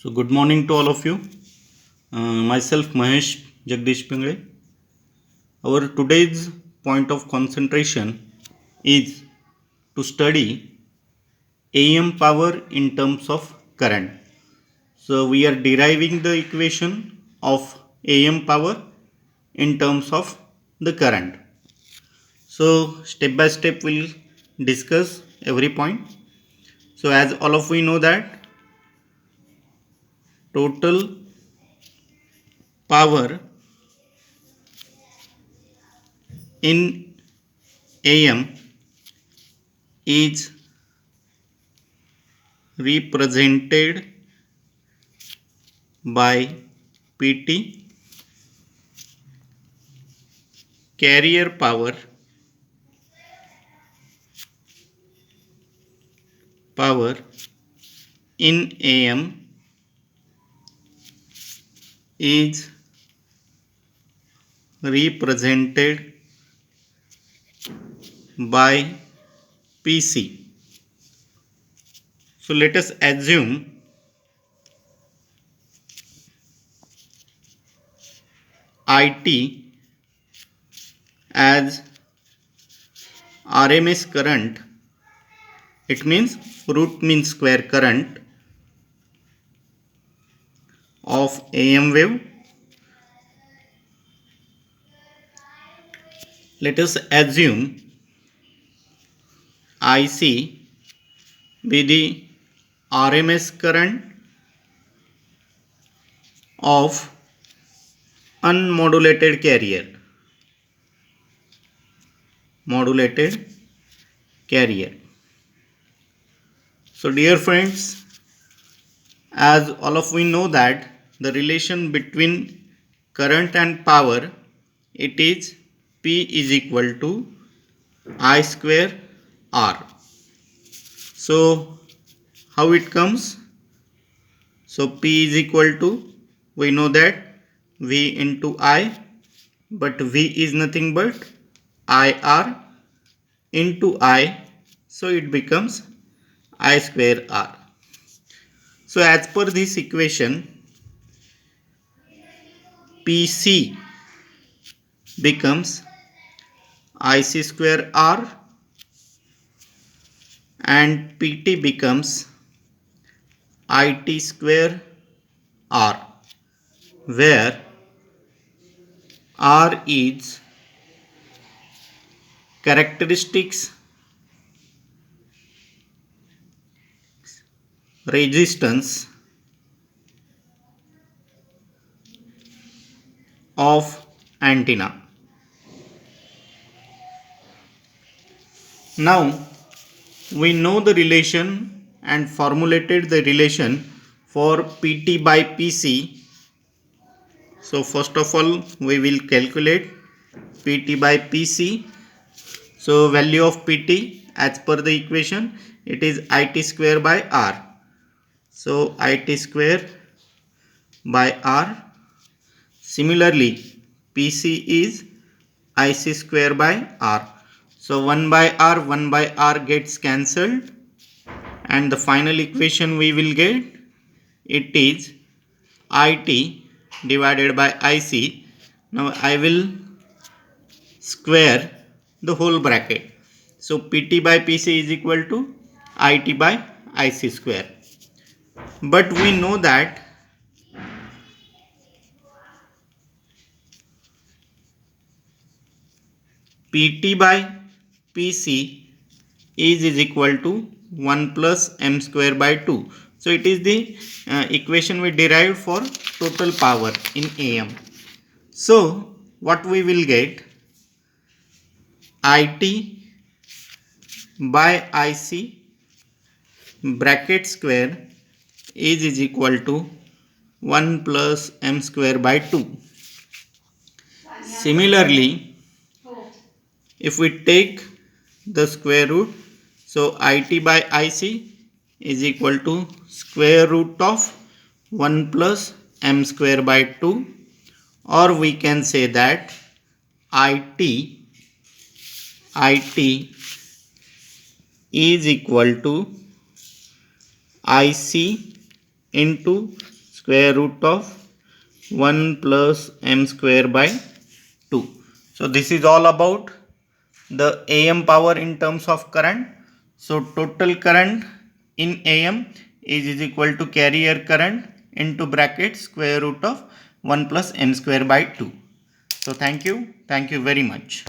So, good morning to all of you. Myself Mahesh Jagdish Pingle. Our today's point of concentration is to study AM power in terms of current. So, we are deriving the equation of AM power in terms of the current. So, step by step, we'll discuss every point. So, as all of we know that total power in AM is represented by PT, carrier power in AM is represented by PC. So let us assume IT as RMS current. It means root mean square current of AM wave. Let us assume IC be the RMS current of unmodulated carrier. So dear friends, as all of we know that the relation between current and power, it is P is equal to I square R. So how it comes? So P is equal to, we know that V into I, but V is nothing but IR into I, so it becomes I square R. So as per this equation, PC becomes IC square R and PT becomes IT square R, where R is characteristics resistance of antenna. Now we know the relation and formulated the relation for PT by PC. So first of all we will calculate PT by PC. So value of PT as per the equation, it is IT square by R. So IT square by R. Similarly PC is IC square by R. So 1 by R gets cancelled, and the final equation we will get, it is IT divided by IC. Now I will square the whole bracket. So PT by PC is equal to IT by IC square. But we know that PT by PC is equal to 1 plus m square by 2. So it is the equation we derived for total power in AM. So what we will get, IT by IC bracket square is equal to 1 plus m square by 2. Similarly, if we take the square root, so IT by IC is equal to square root of 1 plus m square by 2, or we can say that IT is equal to IC into square root of 1 plus m square by 2. So this is all about the AM power in terms of current. So total current in AM is equal to carrier current into bracket square root of 1 plus m square by 2. So thank you very much.